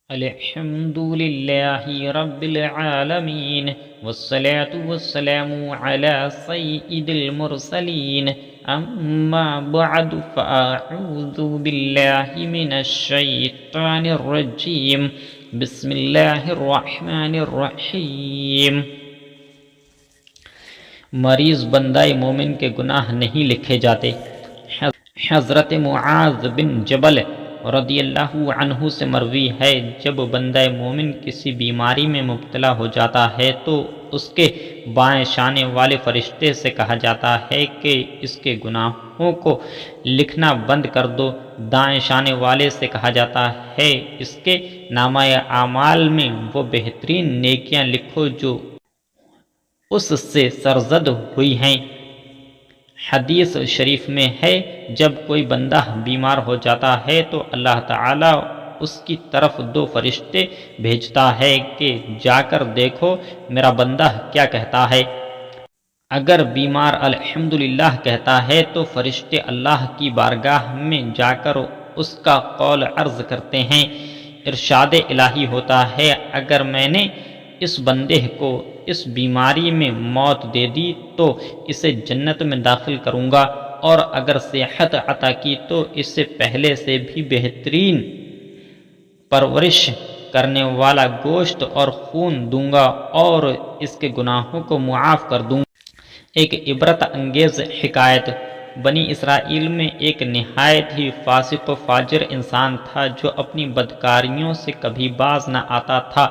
الحمد لله رب العالمين والصلاة والسلام على سيد المرسلين أما بعد فأعوذ بالله من الشيطان الرجيم بسم الله الرحمن الرحیم۔ مریض بندہ مومن کے گناہ نہیں لکھے جاتے۔ حضرت معاذ بن جبل رضی اللہ عنہ سے مروی ہے، جب بندہ مومن کسی بیماری میں مبتلا ہو جاتا ہے تو اس کے بائیں شانے والے فرشتے سے کہا جاتا ہے کہ اس کے گناہوں کو لکھنا بند کر دو۔ دائیں شانے والے سے کہا جاتا ہے اس کے نامہ اعمال میں وہ بہترین نیکیاں لکھو جو اس سے سرزد ہوئی ہیں۔ حدیث شریف میں ہے، جب کوئی بندہ بیمار ہو جاتا ہے تو اللہ تعالیٰ اس کی طرف دو فرشتے بھیجتا ہے کہ جا کر دیکھو میرا بندہ کیا کہتا ہے۔ اگر بیمار الحمدللہ کہتا ہے تو فرشتے اللہ کی بارگاہ میں جا کر اس کا قول عرض کرتے ہیں۔ ارشاد الہی ہوتا ہے، اگر میں نے اس بندے کو اس بیماری میں موت دے دی تو اسے جنت میں داخل کروں گا، اور اگر صحت عطا کی تو اس سے پہلے سے بھی بہترین پرورش کرنے والا گوشت اور خون دوں گا اور اس کے گناہوں کو معاف کر دوں گا۔ ایک عبرت انگیز حکایت۔ بنی اسرائیل میں ایک نہایت ہی فاسق و فاجر انسان تھا جو اپنی بدکاریوں سے کبھی باز نہ آتا تھا۔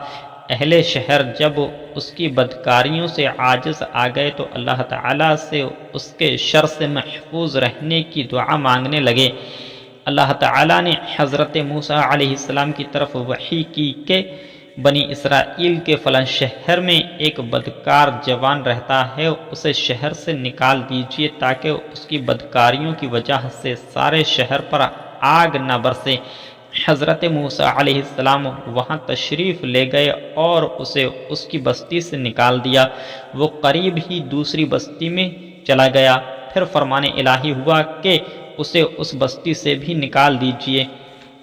اہل شہر جب اس کی بدکاریوں سے عاجز آ گئے تو اللہ تعالیٰ سے اس کے شر سے محفوظ رہنے کی دعا مانگنے لگے۔ اللہ تعالیٰ نے حضرت موسیٰ علیہ السلام کی طرف وحی کی کہ بنی اسرائیل کے فلاں شہر میں ایک بدکار جوان رہتا ہے، اسے شہر سے نکال دیجیے تاکہ اس کی بدکاریوں کی وجہ سے سارے شہر پر آگ نہ برسے۔ حضرت موسیٰ علیہ السلام وہاں تشریف لے گئے اور اسے اس کی بستی سے نکال دیا۔ وہ قریب ہی دوسری بستی میں چلا گیا، پھر فرمان الہی ہوا کہ اسے اس بستی سے بھی نکال دیجیے۔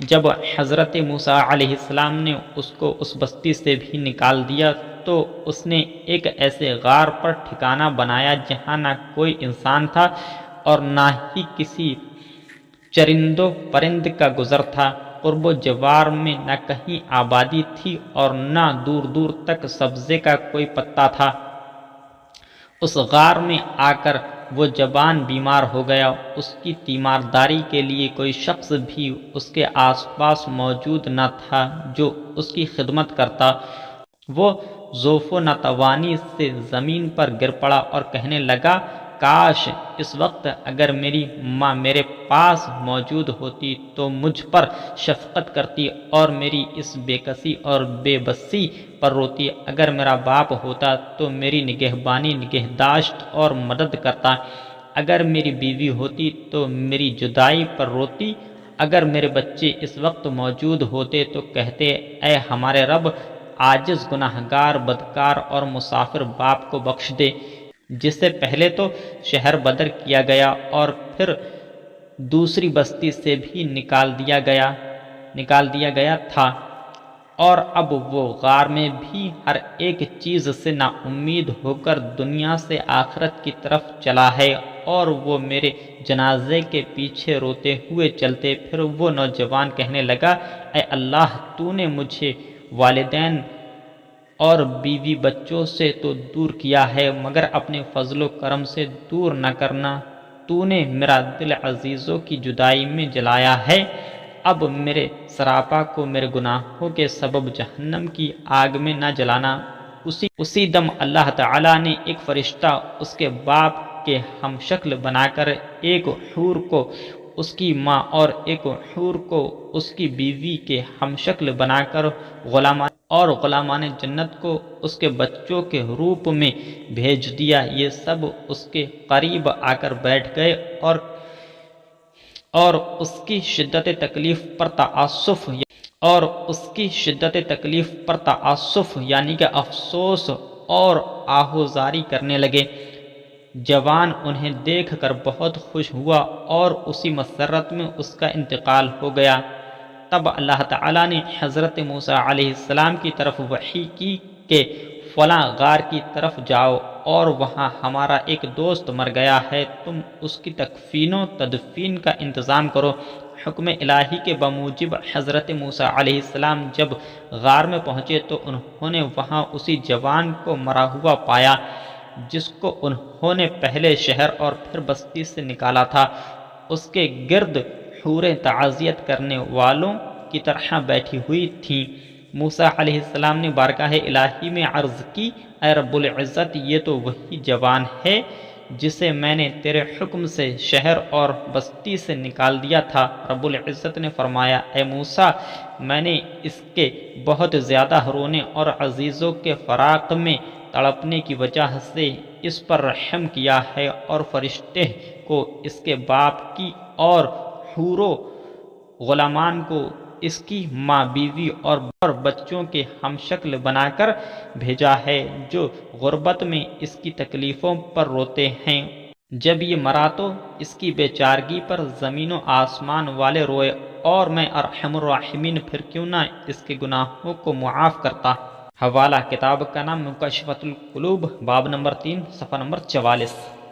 جب حضرت موسیٰ علیہ السلام نے اس کو اس بستی سے بھی نکال دیا تو اس نے ایک ایسے غار پر ٹھکانہ بنایا جہاں نہ کوئی انسان تھا اور نہ ہی کسی چرند و پرند کا گزر تھا۔ قرب و جوار میں نہ کہیں آبادی تھی اور نہ دور دور تک سبزے کا کوئی پتا تھا۔ اس غار میں آ کر وہ جوان بیمار ہو گیا۔ اس کی تیمارداری کے لیے کوئی شخص بھی اس کے آس پاس موجود نہ تھا جو اس کی خدمت کرتا۔ وہ ضعف و ناتوانی سے زمین پر گر پڑا اور کہنے لگا، کاش اس وقت اگر میری ماں میرے پاس موجود ہوتی تو مجھ پر شفقت کرتی اور میری اس بے کسی اور بے بسی پر روتی۔ اگر میرا باپ ہوتا تو میری نگہبانی نگہداشت اور مدد کرتا۔ اگر میری بیوی ہوتی تو میری جدائی پر روتی۔ اگر میرے بچے اس وقت موجود ہوتے تو کہتے، اے ہمارے رب، عاجز گناہگار بدکار اور مسافر باپ کو بخش دے جسے پہلے تو شہر بدر کیا گیا اور پھر دوسری بستی سے بھی نکال دیا گیا تھا، اور اب وہ غار میں بھی ہر ایک چیز سے نا امید ہو کر دنیا سے آخرت کی طرف چلا ہے، اور وہ میرے جنازے کے پیچھے روتے ہوئے چلتے۔ پھر وہ نوجوان کہنے لگا، اے اللہ، تو نے مجھے والدین اور بیوی بچوں سے تو دور کیا ہے، مگر اپنے فضل و کرم سے دور نہ کرنا۔ تو نے میرا دل عزیزوں کی جدائی میں جلایا ہے، اب میرے سراپا کو میرے گناہوں کے سبب جہنم کی آگ میں نہ جلانا۔ اسی دم اللہ تعالیٰ نے ایک فرشتہ اس کے باپ کے ہم شکل بنا کر ایک حور کو اس کی ماں اور ایک حور کو اس کی بیوی کے ہم شکل بنا کر غلامان جنت کو اس کے بچوں کے روپ میں بھیج دیا۔ یہ سب اس کے قریب آ کر بیٹھ گئے اور اس کی شدت تکلیف یعنی کہ افسوس اور آہوزاری کرنے لگے۔ جوان انہیں دیکھ کر بہت خوش ہوا اور اسی مسرت میں اس کا انتقال ہو گیا۔ تب اللہ تعالیٰ نے حضرت موسیٰ علیہ السلام کی طرف وحی کی کہ فلاں غار کی طرف جاؤ اور وہاں ہمارا ایک دوست مر گیا ہے، تم اس کی تکفین و تدفین کا انتظام کرو۔ حکم الہی کے بموجب حضرت موسیٰ علیہ السلام جب غار میں پہنچے تو انہوں نے وہاں اسی جوان کو مرا ہوا پایا جس کو انہوں نے پہلے شہر اور پھر بستی سے نکالا تھا۔ اس کے گرد حوریں تعزیت کرنے والوں کی طرح بیٹھی ہوئی تھیں۔ موسیٰ علیہ السلام نے بارگاہ الہی میں عرض کی، اے رب العزت، یہ تو وہی جوان ہے جسے میں نے تیرے حکم سے شہر اور بستی سے نکال دیا تھا۔ رب العزت نے فرمایا، اے موسیٰ، میں نے اس کے بہت زیادہ رونے اور عزیزوں کے فراق میں تڑپنے کی وجہ سے اس پر رحم کیا ہے، اور فرشتے کو اس کے باپ کی اور حوروں غلامان کو اس کی ماں بیوی اور بچوں کے ہم شکل بنا کر بھیجا ہے جو غربت میں اس کی تکلیفوں پر روتے ہیں۔ جب یہ مرا تو اس کی بے چارگی پر زمین و آسمان والے روئے، اور میں ارحم الراحمین پھر کیوں نہ اس کے گناہوں کو معاف کرتا۔ حوالہ کتاب کا نام مکشفۃ القلوب، باب نمبر 3، صفحہ نمبر 44۔